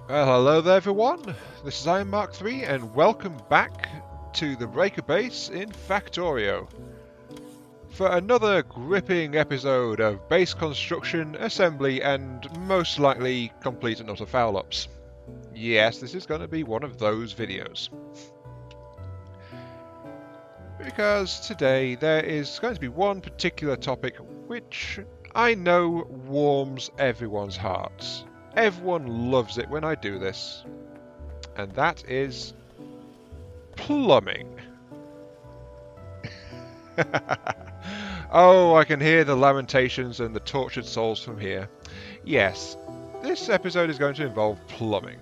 Well, hello there everyone, this is Iron Mark 3 and welcome back to the Breaker Base in Factorio for another gripping episode of base construction, assembly and most likely complete and utter foul-ups. Yes, this is going to be one of those videos. Because today there is going to be one particular topic which I know warms everyone's hearts. Everyone loves it when I do this, and that is plumbing. Oh, I can hear the lamentations and the tortured souls from here. Yes, this episode is going to involve plumbing.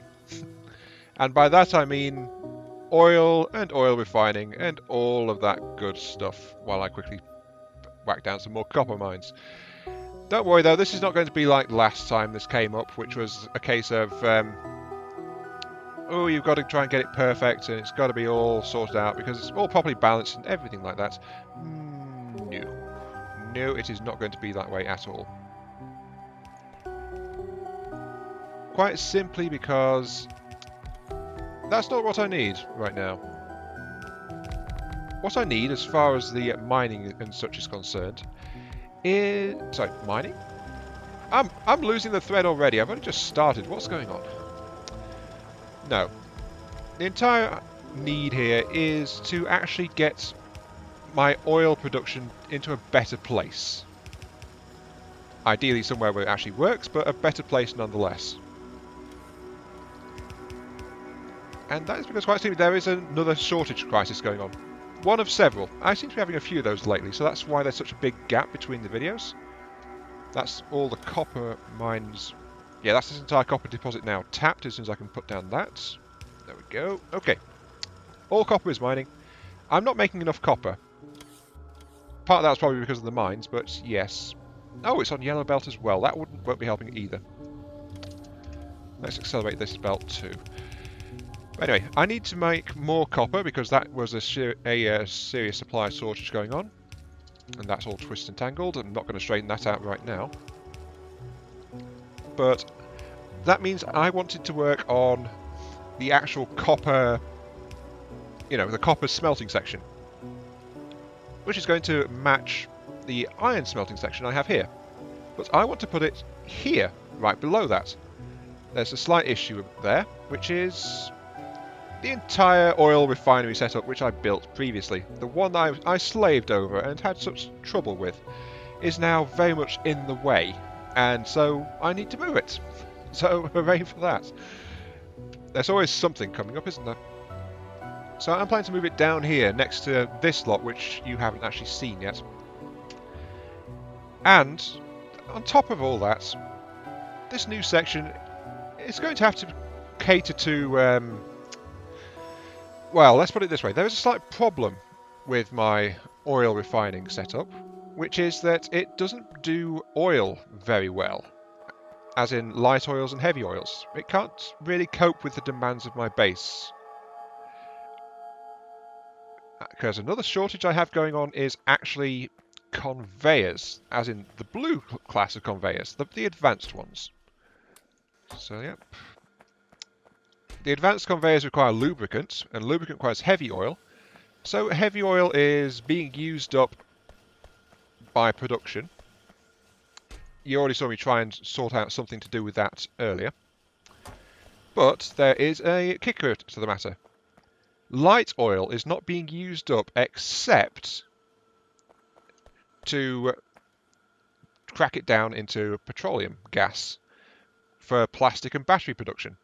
And by that I mean oil and oil refining and all of that good stuff, while I quickly whack down some more copper mines. Don't worry though, this is not going to be like last time this came up, which was a case of, oh, you've got to try and get it perfect and it's got to be all sorted out because it's all properly balanced and everything like that. No. No, it is not going to be that way at all. Quite simply because that's not what I need right now. What I need as far as the mining and such is concerned is... Sorry, mining? I'm losing the thread already. I've only just started. What's going on? No. The entire need here is to actually get my oil production into a better place. Ideally somewhere where it actually works, but a better place nonetheless. And that is because quite simply there is another shortage crisis going on. One of several. I seem to be having a few of those lately, so that's why there's such a big gap between the videos. That's all the copper mines. Yeah, that's this entire copper deposit now tapped as soon as I can put down that. There we go. Okay. All copper is mining. I'm not making enough copper. Part of that's probably because of the mines, but yes. Oh, it's on yellow belt as well. That won't be helping either. Let's accelerate this belt too. Anyway, I need to make more copper because that was a serious supply shortage going on. And that's all twisted and tangled. I'm not going to straighten that out right now. But that means I wanted to work on the actual copper, you know, the copper smelting section. Which is going to match the iron smelting section I have here. But I want to put it here, right below that. There's a slight issue there, which is the entire oil refinery setup which I built previously, the one that I slaved over and had such trouble with, is now very much in the way, and so I need to move it. So hooray for that. There's always something coming up, isn't there? So I'm planning to move it down here next to this lot which you haven't actually seen yet. And on top of all that, this new section is going to have to cater to well, let's put it this way. There is a slight problem with my oil refining setup, which is that it doesn't do oil very well, as in light oils and heavy oils. It can't really cope with the demands of my base. Because another shortage I have going on is actually conveyors, as in the blue class of conveyors, the advanced ones. So, yep. The advanced conveyors require lubricant, and lubricant requires heavy oil. So heavy oil is being used up by production. You already saw me try and sort out something to do with that earlier. But there is a kicker to the matter. Light oil is not being used up except to crack it down into petroleum gas for plastic and battery production.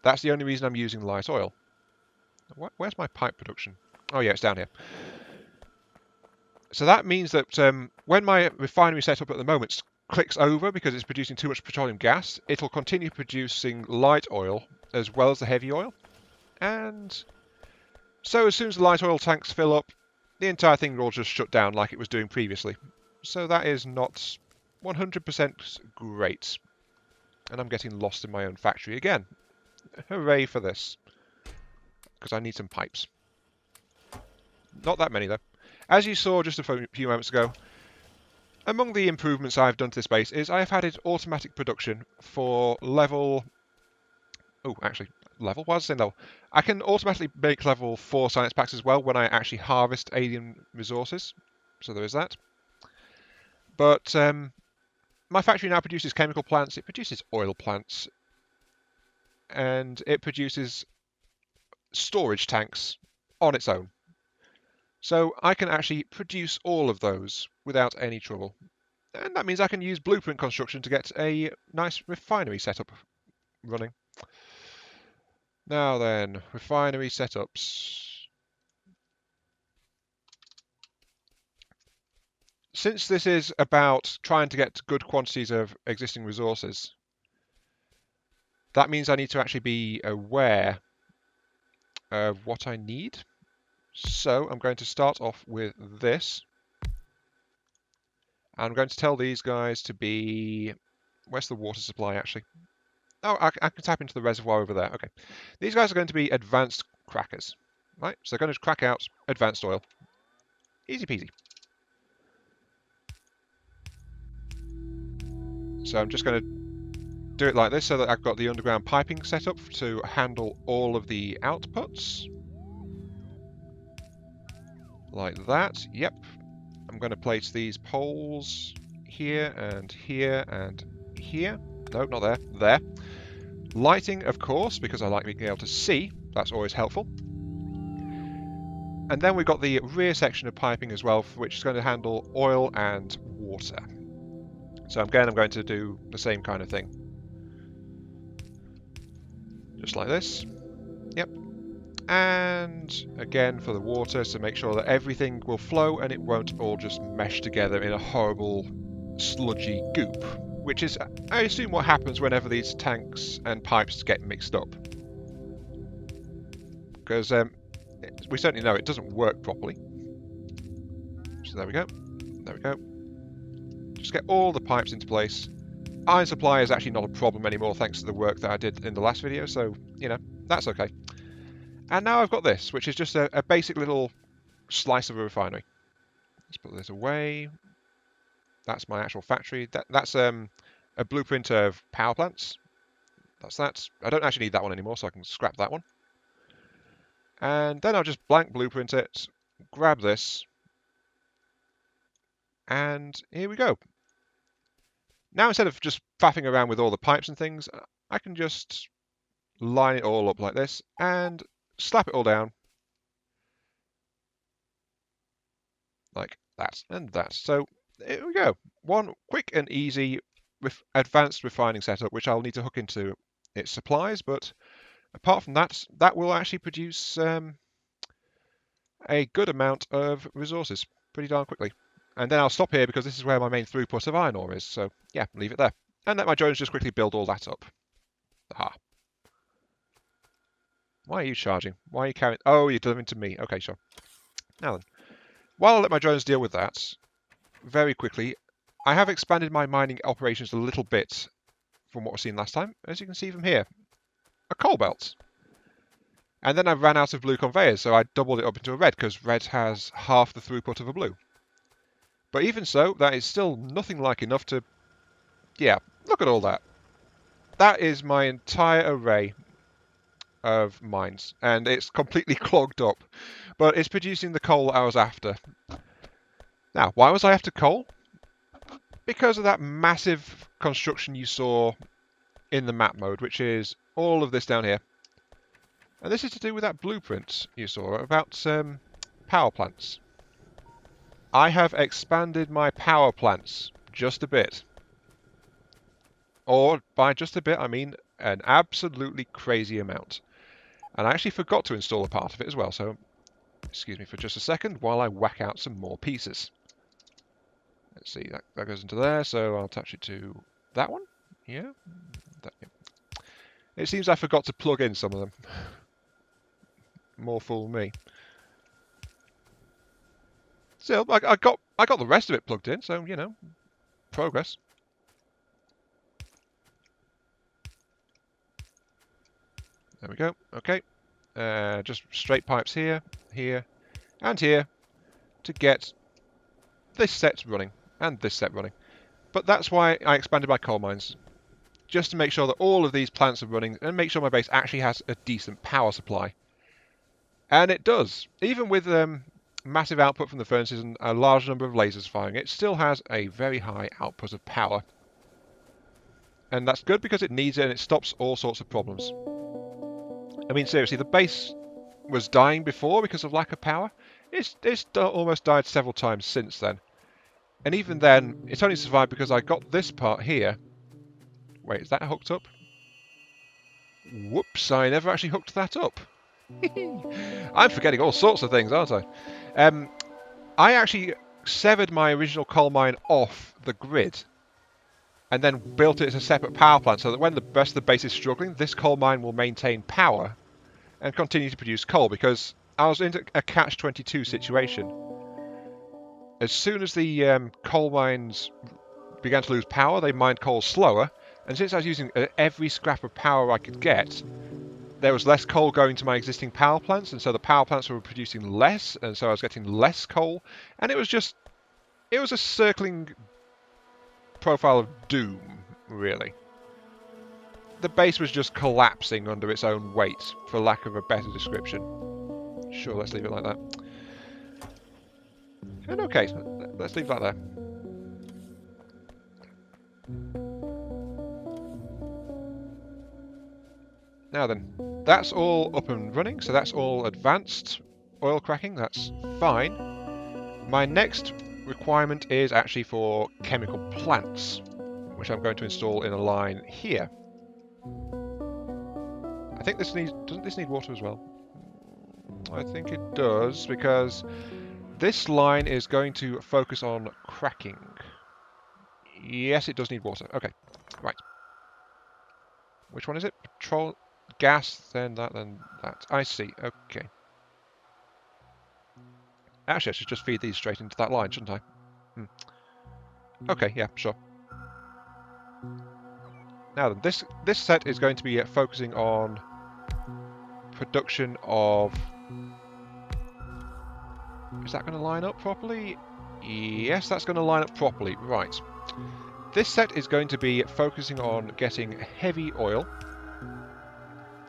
That's the only reason I'm using light oil. Where's my pipe production? Oh yeah, it's down here. So that means that when my refinery setup at the moment clicks over because it's producing too much petroleum gas, it'll continue producing light oil as well as the heavy oil. And so as soon as the light oil tanks fill up, the entire thing will just shut down like it was doing previously. So that is not 100% great. And I'm getting lost in my own factory again. Hooray for this. Because I need some pipes. Not that many, though. As you saw just a few moments ago, among the improvements I've done to this base is I have added automatic production for level... Oh, actually, level? Why was I saying level? I can automatically make level 4 science packs as well when I actually harvest alien resources. So there is that. But my factory now produces chemical plants, it produces oil plants, and it produces storage tanks on its own. So I can actually produce all of those without any trouble. And that means I can use blueprint construction to get a nice refinery setup running. Now then, refinery setups. Since this is about trying to get good quantities of existing resources, that means I need to actually be aware of what I need. So I'm going to start off with this. I'm going to tell these guys to be... Where's the water supply, actually? Oh, I can tap into the reservoir over there. Okay. These guys are going to be advanced crackers. Right? So they're going to crack out advanced oil. Easy peasy. So I'm just going to do it like this so that I've got the underground piping set up to handle all of the outputs. Like that. Yep. I'm going to place these poles here and here and here. No, not there. There. Lighting, of course, because I like being able to see. That's always helpful. And then we've got the rear section of piping as well, which is going to handle oil and water. So again, I'm going to do the same kind of thing. Just like this. Yep. And again for the water, so make sure that everything will flow and it won't all just mesh together in a horrible sludgy goop, which is, I assume, what happens whenever these tanks and pipes get mixed up. Because we certainly know it doesn't work properly. So there we go. There we go. Just get all the pipes into place. Iron supply is actually not a problem anymore thanks to the work that I did in the last video, so, you know, that's okay. And now I've got this, which is just a basic little slice of a refinery. Let's put this away. That's my actual factory. That's a blueprint of power plants. That's that. I don't actually need that one anymore, so I can scrap that one. And then I'll just blank blueprint it, grab this, and here we go. Now instead of just faffing around with all the pipes and things, I can just line it all up like this and slap it all down like that and that. So here we go. One quick and easy advanced refining setup, which I'll need to hook into its supplies, but apart from that, that will actually produce a good amount of resources pretty darn quickly. And then I'll stop here because this is where my main throughput of iron ore is. So yeah, leave it there. And let my drones just quickly build all that up. Aha. Why are you charging? Why are you carrying... Oh, you're delivering to me. Okay, sure. Now then, while I let my drones deal with that, very quickly, I have expanded my mining operations a little bit from what we've seen last time. As you can see from here, a coal belt. And then I ran out of blue conveyors, so I doubled it up into a red, because red has half the throughput of a blue. But even so, that is still nothing like enough to... Yeah, look at all that. That is my entire array of mines, and it's completely clogged up. But it's producing the coal I was after. Now, why was I after coal? Because of that massive construction you saw in the map mode, which is all of this down here. And this is to do with that blueprint you saw about power plants. I have expanded my power plants just a bit. Or by just a bit, I mean an absolutely crazy amount. And I actually forgot to install a part of it as well, so excuse me for just a second while I whack out some more pieces. Let's see, that goes into there, so I'll attach it to that one. Yeah. Yeah. It seems I forgot to plug in some of them. More fool me. Still, I got the rest of it plugged in, so, you know, progress. There we go. Okay. Just straight pipes here, here, and here to get this set running and this set running. But that's why I expanded my coal mines. Just to make sure that all of these plants are running and make sure my base actually has a decent power supply. And it does. Even with massive output from the furnaces and a large number of lasers firing, it still has a very high output of power. And that's good because it needs it and it stops all sorts of problems. I mean, seriously, the base was dying before because of lack of power. It's almost died several times since then. And even then, it's only survived because I got this part here. Wait, is that hooked up? Whoops, I never actually hooked that up. I'm forgetting all sorts of things, aren't I? I actually severed my original coal mine off the grid and then built it as a separate power plant so that when the rest of the base is struggling, this coal mine will maintain power and continue to produce coal, because I was in a catch-22 situation. As soon as the coal mines began to lose power, they mined coal slower, and since I was using every scrap of power I could get, there was less coal going to my existing power plants, and so the power plants were producing less, and so I was getting less coal, and it was a circling profile of doom, really. The base was just collapsing under its own weight, for lack of a better description. Sure, let's leave it like that. And okay, let's leave that there. Now then, that's all up and running, so that's all advanced oil cracking, that's fine. My next requirement is actually for chemical plants, which I'm going to install in a line here. I think doesn't this need water as well? I think it does, because this line is going to focus on cracking. Yes, it does need water. Okay, right. Which one is it? Petrol, gas, then that, then that. I see, okay. Actually, I should just feed these straight into that line, shouldn't I? Okay, yeah, sure. Now then, this set is going to be focusing on production of... Is that going to line up properly? Yes, that's going to line up properly. Right. This set is going to be focusing on getting heavy oil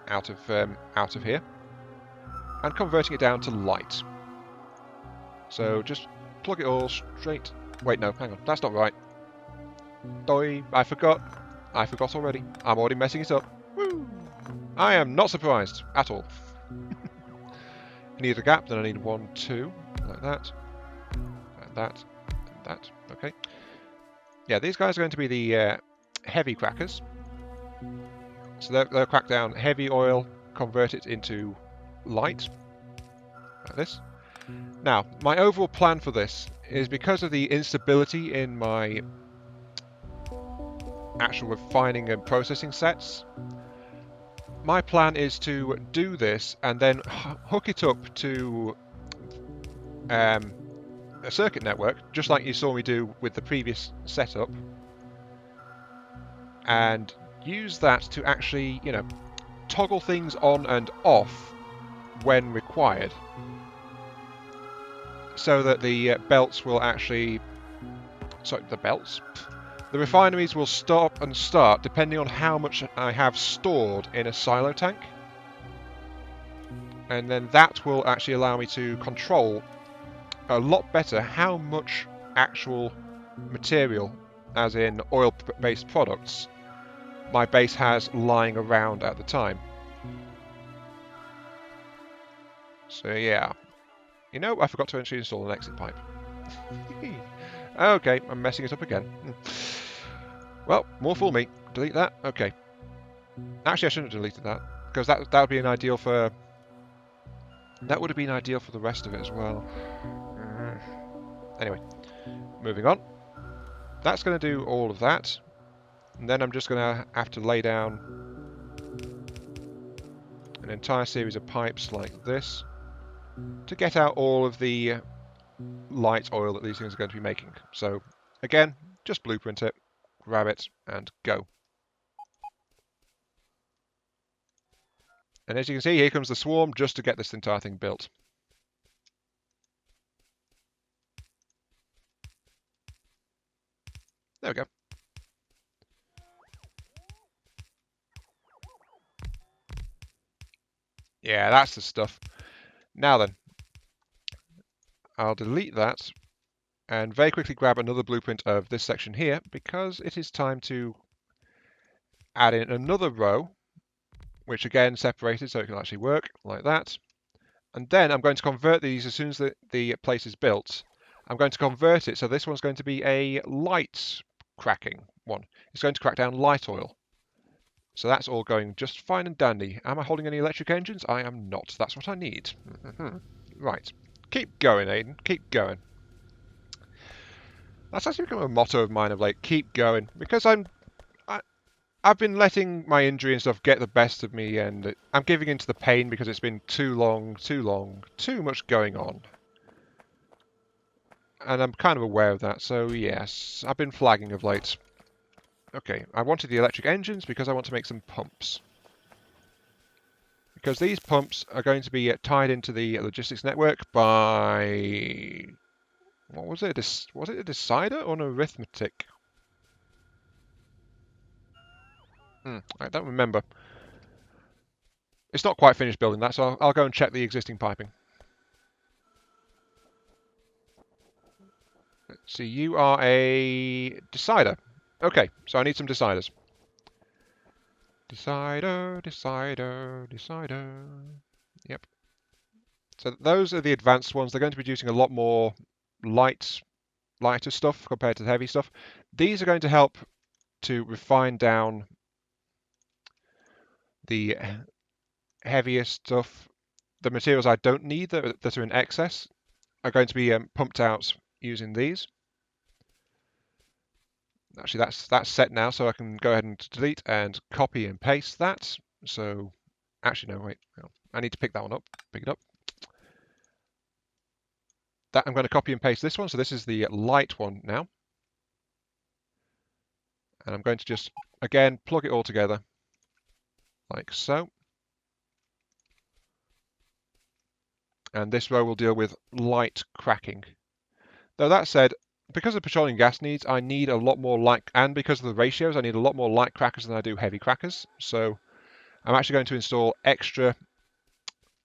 out of here and converting it down to light. So just plug it all straight. Wait, no, hang on. That's not right. Doi, I forgot. I forgot already. I'm already messing it up. Woo! I am not surprised at all. I need a gap, then I need 1, 2, like that, and that, and that. Okay. Yeah, these guys are going to be the heavy crackers. So they'll crack down heavy oil, convert it into light, like this. Now, my overall plan for this is, because of the instability in my actual refining and processing sets, my plan is to do this and then hook it up to a circuit network, just like you saw me do with the previous setup, and use that to actually, toggle things on and off when required, so that the belts will actually... Sorry, the refineries will stop and start depending on how much I have stored in a silo tank. And then that will actually allow me to control a lot better how much actual material, as in oil-based products, my base has lying around at the time. So yeah. I forgot to actually install an exit pipe. Okay, I'm messing it up again. Well, more fool me. Delete that. Okay. Actually, I shouldn't have deleted that, because that would be an ideal for... That would have been ideal for the rest of it as well. Anyway, moving on. That's going to do all of that. And then I'm just going to have to lay down an entire series of pipes like this to get out all of the light oil that these things are going to be making. So, again, just blueprint it, grab it, and go. And as you can see, here comes the swarm just to get this entire thing built. There we go. Yeah, that's the stuff. Now then, I'll delete that and very quickly grab another blueprint of this section here because it is time to add in another row, which again separated so it can actually work like that. And then I'm going to convert these as soon as the place is built. I'm going to convert it so this one's going to be a light cracking one. It's going to crack down light oil. So that's all going just fine and dandy. Am I holding any electric engines? I am not. That's what I need. Right. Keep going, Aiden. Keep going. That's actually become a motto of mine of late. Keep going. Because I've been letting my injury and stuff get the best of me, and I'm giving in to the pain because it's been too long, too much going on. And I'm kind of aware of that, so yes, I've been flagging of late. Okay, I wanted the electric engines because I want to make some pumps. Because these pumps are going to be tied into the logistics network by... What was it? Was it a decider or an arithmetic? I don't remember. It's not quite finished building that, so I'll go and check the existing piping. Let's see, you are a decider. Okay, so I need some deciders. Decider, decider, decider. Yep. So those are the advanced ones. They're going to be producing a lot more lighter stuff compared to the heavy stuff. These are going to help to refine down the heavier stuff. The materials I don't need that are in excess are going to be pumped out using these. Actually, that's set now, so I can go ahead and delete and copy and paste that. So, actually, no, wait. I need to pick that one up. Pick it up. That I'm going to copy and paste this one. So this is the light one now. And I'm going to just, again, plug it all together like so. And this row will deal with light cracking. Though that said, because of petroleum gas needs, I need a lot more light, and because of the ratios, I need a lot more light crackers than I do heavy crackers. So I'm actually going to install extra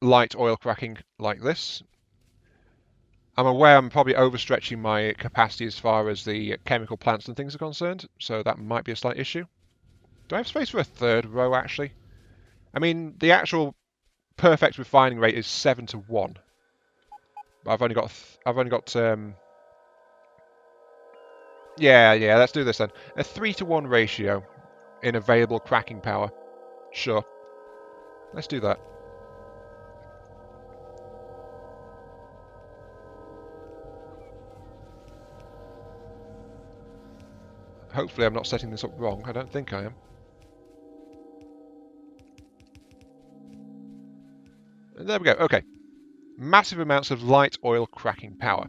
light oil cracking like this. I'm aware I'm probably overstretching my capacity as far as the chemical plants and things are concerned, so that might be a slight issue. Do I have space for a third row, actually? I mean, the actual perfect refining rate is 7:1. But I've only got, yeah, let's do this then. A 3:1 ratio in available cracking power. Sure. Let's do that. Hopefully I'm not setting this up wrong. I don't think I am. And there we go. Okay. Massive amounts of light oil cracking power.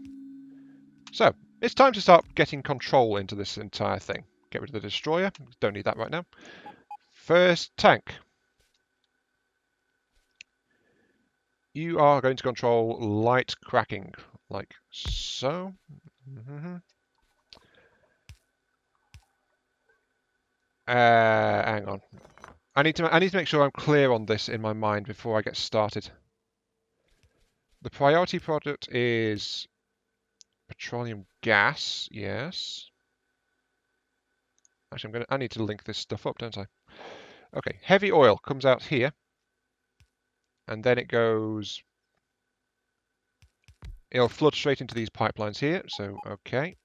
So, it's time to start getting control into this entire thing. Get rid of the destroyer. Don't need that right now. First tank. You are going to control light cracking, like so. Hang on. I need to make sure I'm clear on this in my mind before I get started. The priority product is petroleum gas, yes. Actually, I need to link this stuff up, don't I? Okay, heavy oil comes out here, and then it goes. It'll flood straight into these pipelines here. So okay.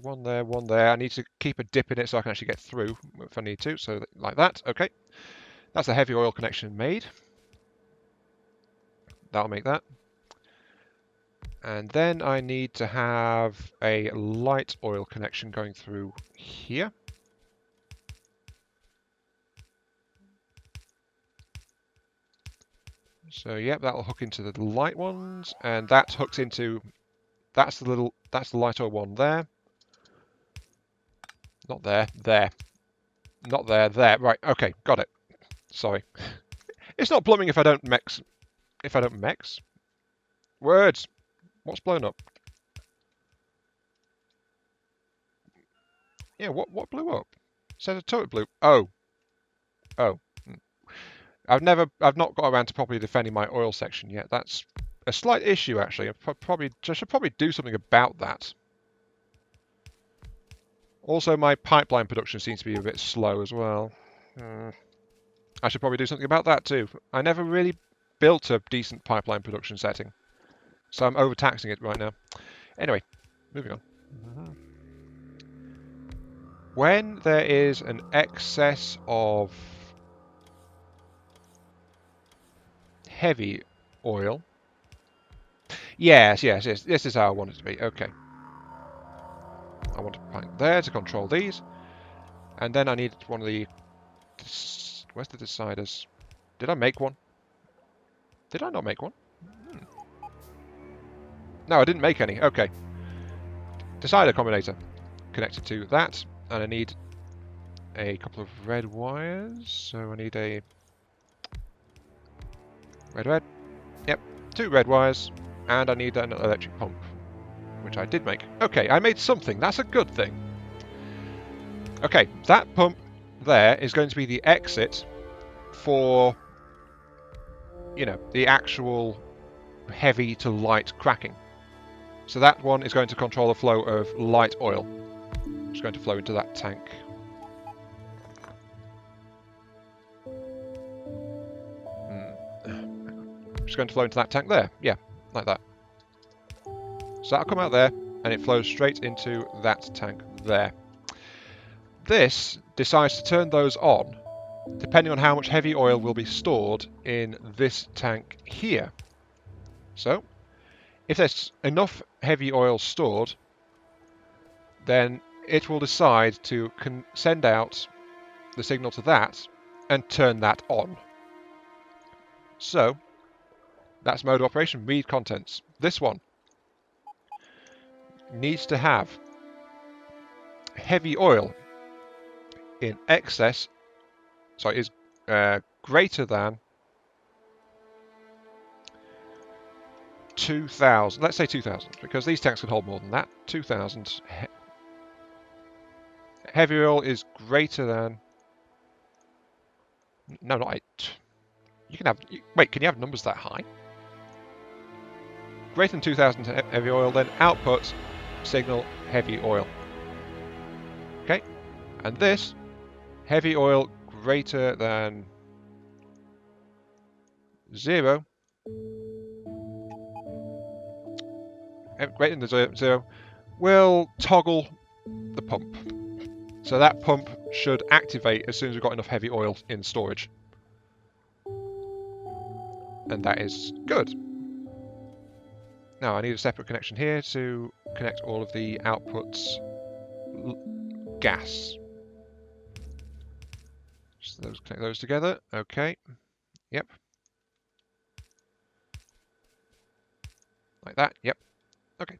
One there, one there. I need to keep a dip in it so I can actually get through if I need to. So like that. Okay, that's a heavy oil connection made. That'll make that. And then I need to have a light oil connection going through here. So yep, that'll hook into the light ones, and that hooks into that's the light oil one there. Not there. There. Not there. There. Right. Okay. Got it. Sorry. It's not plumbing if I don't mix. If I don't mix. Words. What's blown up? Yeah. What blew up? It says a turret blew. Oh. Oh. I've not got around to properly defending my oil section yet. That's a slight issue, actually. I should probably do something about that. Also, my pipeline production seems to be a bit slow as well. I should probably do something about that too. I never really built a decent pipeline production setting, so I'm overtaxing it right now. Anyway, moving on. When there is an excess of heavy oil... Yes, this is how I want it to be. Okay. I want a pipe there to control these. And then I need one of the... Where's the deciders? Did I make one? Did I not make one? No, I didn't make any. Okay. Decider combinator. Connected to that. And I need a couple of red wires. So I need a... Red. Yep. 2 red wires. And I need an electric pump. Which I did make. Okay, I made something. That's a good thing. Okay, that pump there is going to be the exit for, you know, the actual heavy to light cracking. So that one is going to control the flow of light oil. It's going to flow into that tank. It's going to flow into that tank there. Yeah, like that. So that'll come out there, and it flows straight into that tank there. This decides to turn those on, depending on how much heavy oil will be stored in this tank here. So, if there's enough heavy oil stored, then it will decide to send out the signal to that and turn that on. So, that's mode of operation, read contents. This one needs to have heavy oil in excess, sorry, is greater than 2,000. Let's say 2,000, because these tanks can hold more than that. 2,000. Heavy oil is greater than... No, not 8. You can have... Wait, can you have numbers that high? Greater than 2,000 heavy oil, then output signal heavy oil. Okay, and this heavy oil greater than 0, greater than 0, will toggle the pump. So that pump should activate as soon as we've got enough heavy oil in storage. And that is good. Now I need a separate connection here to connect all of the outputs gas. So those, connect those together. Okay. Yep. Like that. Yep. Okay.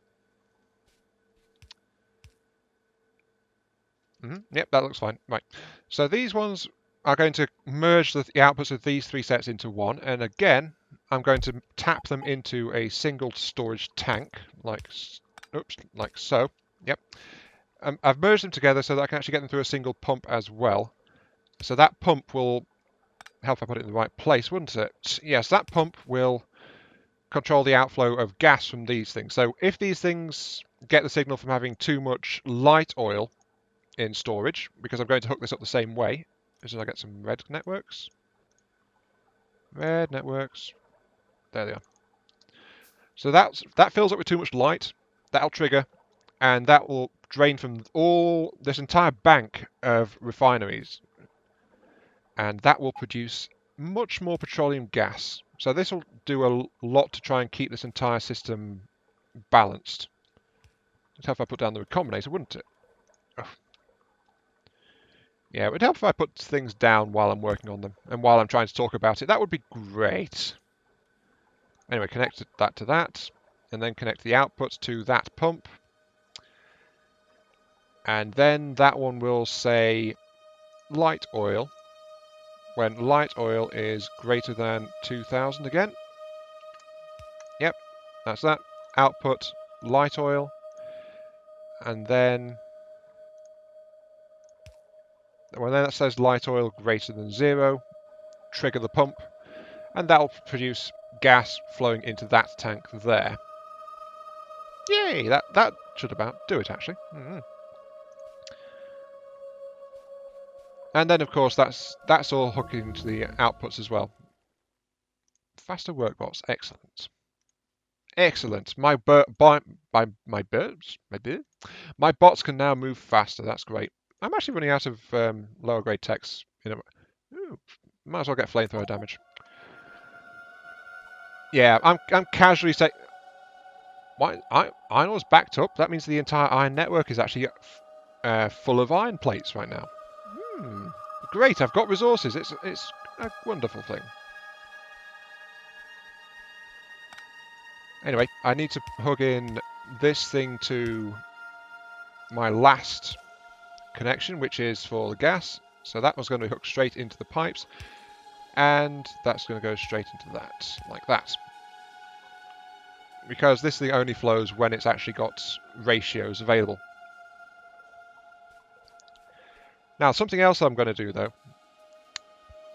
Yep, that looks fine. Right. So these ones are going to merge the outputs of these 3 sets into one. And again, I'm going to tap them into a single storage tank, like so. Yep. I've merged them together so that I can actually get them through a single pump as well. So that pump will help if I put it in the right place, wouldn't it? Yes, that pump will control the outflow of gas from these things. So if these things get the signal from having too much light oil in storage, because I'm going to hook this up the same way, as I get some red networks. Red networks. There they are. So that fills up with too much light. That'll trigger, and that will drain from all this entire bank of refineries. And that will produce much more petroleum gas. So this will do a lot to try and keep this entire system balanced. It'd help if I put down the recombinator, wouldn't it? Oh. Yeah, it would help if I put things down while I'm working on them and while I'm trying to talk about it. That would be great. Anyway, connect that to that, and then connect the outputs to that pump. And then that one will say light oil when light oil is greater than 2000 again. Yep, that's that. Output light oil. And then when that says light oil greater than 0, trigger the pump, and that'll produce gas flowing into that tank there. Yay! That should about do it, actually. And then, of course, that's all hooking into the outputs as well. Faster workbots, excellent. Excellent. My bots can now move faster. That's great. I'm actually running out of lower grade techs. Ooh, might as well get flamethrower damage. Yeah, I'm casually saying. Why iron ore's backed up? That means the entire iron network is actually full of iron plates right now. Great, I've got resources. It's a wonderful thing. Anyway, I need to plug in this thing to my last connection, which is for the gas. So that was going to hook straight into the pipes, and that's going to go straight into that, like that. Because this thing only flows when it's actually got ratios available. Now, something else I'm going to do, though,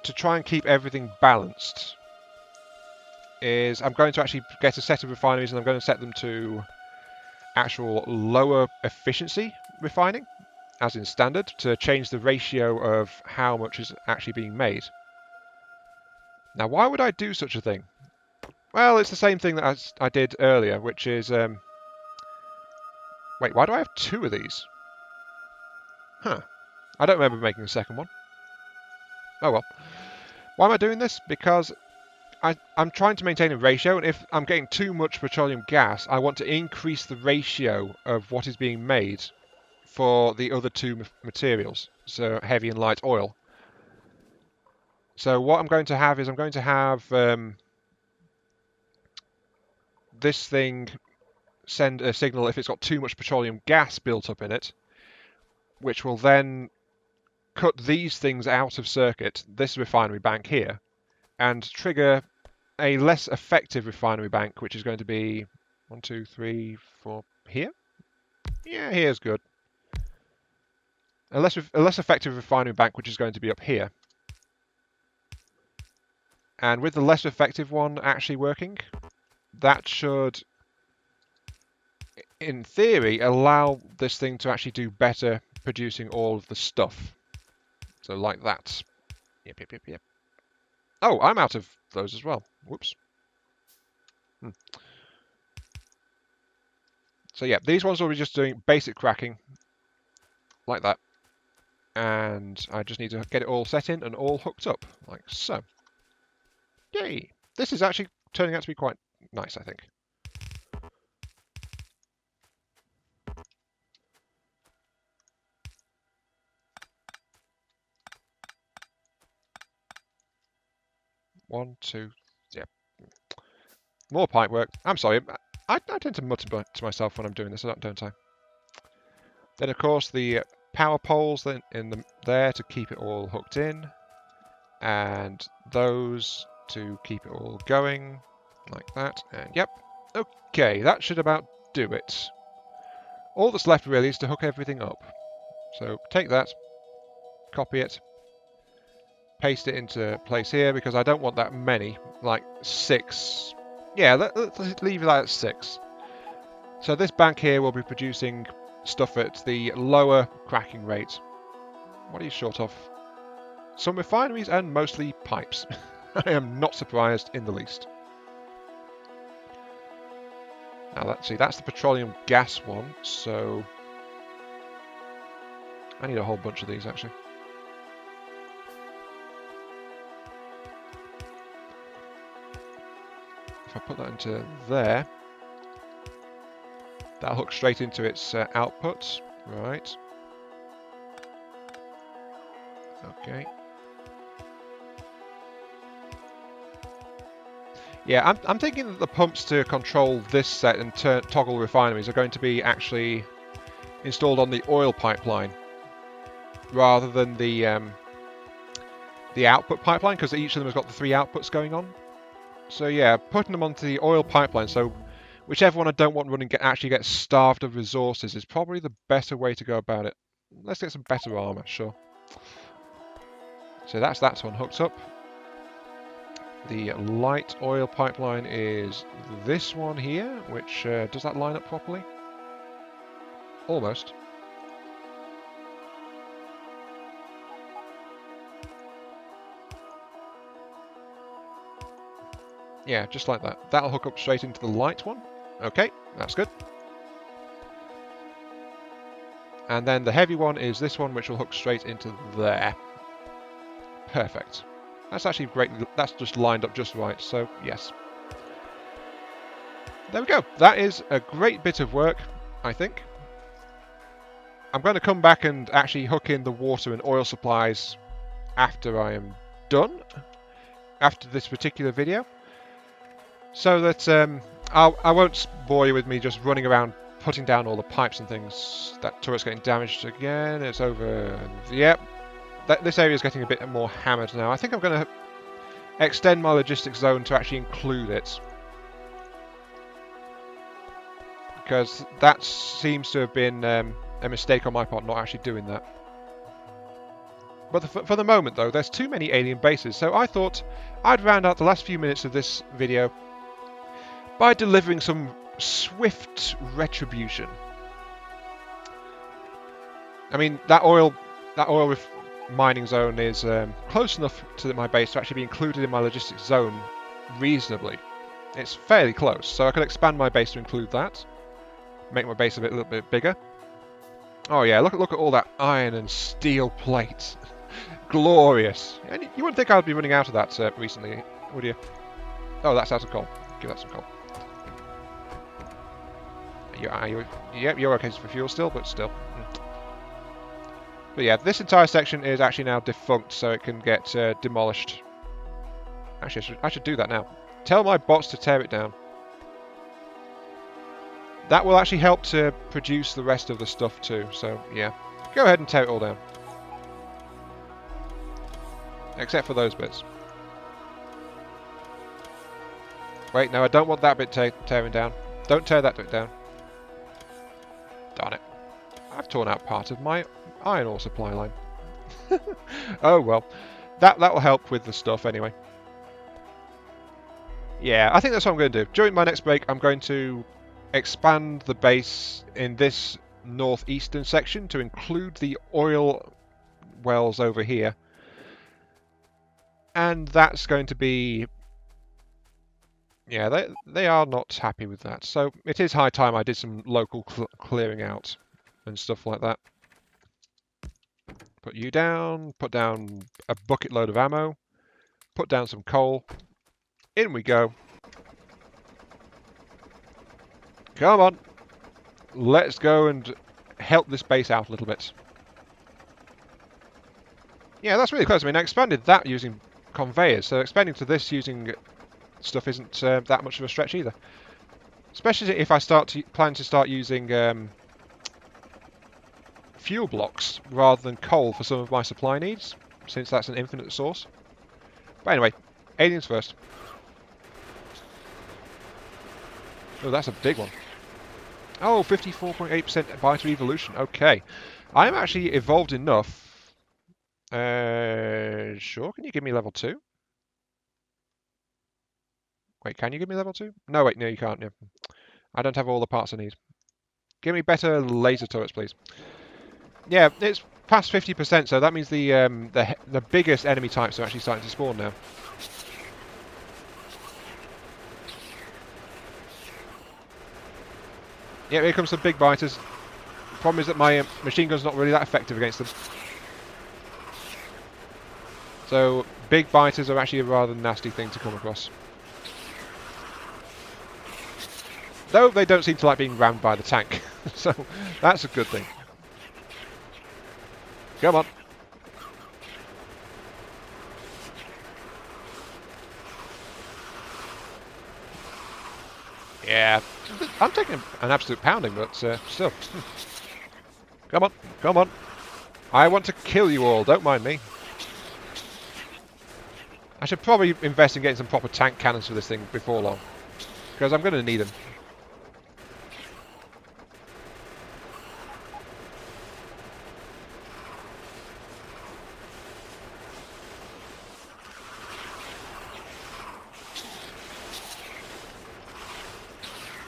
to try and keep everything balanced, is I'm going to actually get a set of refineries and I'm going to set them to actual lower efficiency refining, as in standard, to change the ratio of how much is actually being made. Now, why would I do such a thing? Well, it's the same thing that I did earlier, which is... Wait, why do I have 2 of these? Huh. I don't remember making a second one. Oh well. Why am I doing this? Because I'm trying to maintain a ratio, and if I'm getting too much petroleum gas, I want to increase the ratio of what is being made for the other 2 materials, so heavy and light oil. So what I'm going to have is I'm going to have this thing send a signal if it's got too much petroleum gas built up in it, which will then cut these things out of circuit, this refinery bank here, and trigger a less effective refinery bank, which is going to be 1, 2, 3, 4 here. Yeah, here's good. A less effective refinery bank, which is going to be up here. And with the less effective one actually working, that should, in theory, allow this thing to actually do better producing all of the stuff. So like that. Yep. Oh, I'm out of those as well. Whoops. So yeah, these ones will be just doing basic cracking. Like that. And I just need to get it all set in and all hooked up. Like so. Yay! This is actually turning out to be quite nice, I think. One, two, yep. More pipe work. I'm sorry, I tend to mutter to myself when I'm doing this, don't I? Then, of course, the power poles there to keep it all hooked in. And those to keep it all going, like that. And yep, okay, that should about do it. All that's left really is to hook everything up. So take that, copy it, paste it into place here because I don't want that many, like 6. Yeah, let's leave that at 6. So this bank here will be producing stuff at the lower cracking rate. What are you short of? Some refineries and mostly pipes. I am not surprised in the least. Now let's see, that's the petroleum gas one, so I need a whole bunch of these actually. If I put that into there, that'll hook straight into its output. Right. Okay. Yeah, I'm thinking that the pumps to control this set and toggle refineries are going to be actually installed on the oil pipeline rather than the output pipeline, because each of them has got the 3 outputs going on. So yeah, putting them onto the oil pipeline, so whichever one I don't want running actually gets starved of resources, is probably the better way to go about it. Let's get some better armor, sure. So that's that one hooked up. The light oil pipeline is this one here, which does that line up properly? Almost. Yeah, just like that. That'll hook up straight into the light one. Okay, that's good. And then the heavy one is this one, which will hook straight into there. Perfect. That's actually great. That's just lined up just right, so yes. There we go. That is a great bit of work, I think. I'm going to come back and actually hook in the water and oil supplies after I am done, after this particular video. So that I won't bore you with me just running around putting down all the pipes and things. That turret's getting damaged again. It's over. Yep. This area is getting a bit more hammered now. I think I'm going to extend my logistics zone to actually include it. Because that seems to have been a mistake on my part not actually doing that. But for the moment though, there's too many alien bases. So I thought I'd round out the last few minutes of this video by delivering some swift retribution. I mean, that oil mining zone is close enough to my base to actually be included in my logistics zone reasonably. It's fairly close, so I could expand my base to include that. Make my base a little bit bigger. Oh yeah, look at all that iron and steel plate. Glorious. And you wouldn't think I'd be running out of that recently, would you? Oh, that's out of coal. Give that some coal. You're okay for fuel still, but still. But yeah, this entire section is actually now defunct, so it can get demolished. Actually, I should do that now. Tell my bots to tear it down. That will actually help to produce the rest of the stuff too, so yeah. Go ahead and tear it all down. Except for those bits. Wait, no, I don't want that bit tearing down. Don't tear that bit down. Darn it. I've torn out part of my iron ore supply line. Oh well. That will help with the stuff anyway. Yeah, I think that's what I'm going to do. During my next break, I'm going to expand the base in this northeastern section to include the oil wells over here. And that's going to be... yeah, they are not happy with that. So it is high time I did some local clearing out and stuff like that. Put you down, put down a bucket load of ammo, put down some coal. In we go. Come on. Let's go and help this base out a little bit. Yeah, that's really close. I mean, I expanded that using conveyors, so expanding to this using stuff isn't that much of a stretch either. Especially if I plan to start using fuel blocks rather than coal for some of my supply needs, since that's an infinite source. But anyway, aliens first. Oh, that's a big one. Oh, 54.8% biter evolution. Okay. I'm actually evolved enough. Sure, can you give me level 2? Wait, can you give me level 2? No, wait, no, you can't. Yeah. I don't have all the parts I need. Give me better laser turrets, please. Yeah, it's past 50%, so that means the biggest enemy types are actually starting to spawn now. Yeah, here comes some big biters. Problem is that my machine gun's not really that effective against them. So, big biters are actually a rather nasty thing to come across. Though they don't seem to like being rammed by the tank. So, that's a good thing. Come on. Yeah, I'm taking an absolute pounding, but still. Come on, come on. I want to kill you all, don't mind me. I should probably invest in getting some proper tank cannons for this thing before long. Because I'm going to need them.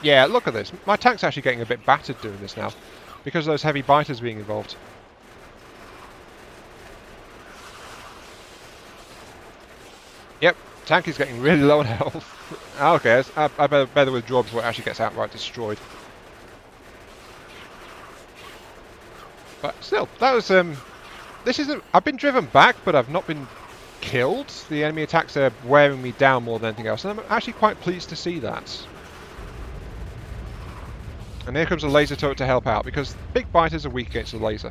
Yeah, look at this. My tank's actually getting a bit battered doing this now. Because of those heavy biters being involved. Yep, tank is getting really low on health. Okay, I better withdraw before it actually gets outright destroyed. But still, that was this isn't. I've been driven back, but I've not been killed. The enemy attacks are wearing me down more than anything else, and I'm actually quite pleased to see that. And here comes a laser turret to help out, because big biters are weak against the laser.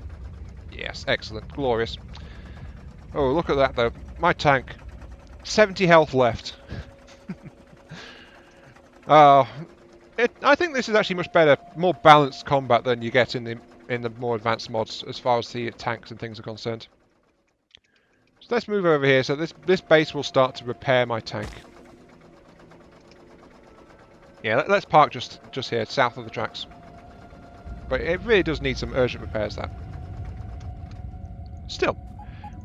Yes, excellent, glorious. Oh, look at that though. My tank, 70 health left. I think this is actually much better, more balanced combat than you get in the more advanced mods as far as the tanks and things are concerned. So let's move over here. So this base will start to repair my tank. Yeah, let's park just here, south of the tracks. But it really does need some urgent repairs, that. Still,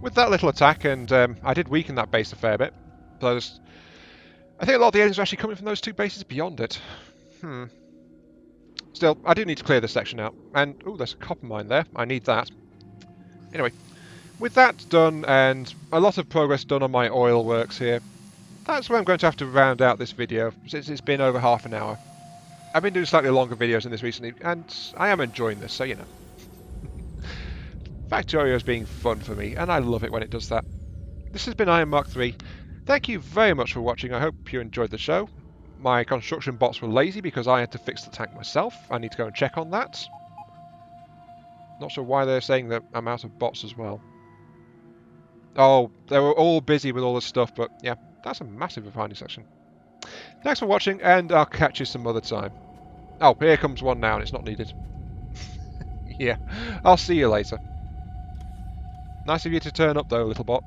with that little attack, and I did weaken that base a fair bit. But I think a lot of the enemies are actually coming from those two bases beyond it. Still, I do need to clear this section out. And, oh, there's a copper mine there. I need that. Anyway, with that done, and a lot of progress done on my oil works here, that's where I'm going to have to round out this video, since it's been over half an hour. I've been doing slightly longer videos in this recently, and I am enjoying this, so you know. Factorio is being fun for me, and I love it when it does that. This has been Iron Mark 3. Thank you very much for watching. I hope you enjoyed the show. My construction bots were lazy because I had to fix the tank myself. I need to go and check on that. Not sure why they're saying that I'm out of bots as well. Oh, they were all busy with all this stuff, but yeah, that's a massive refining section. Thanks for watching, and I'll catch you some other time. Oh, here comes one now, and it's not needed. Yeah, I'll see you later. Nice of you to turn up though, little bot.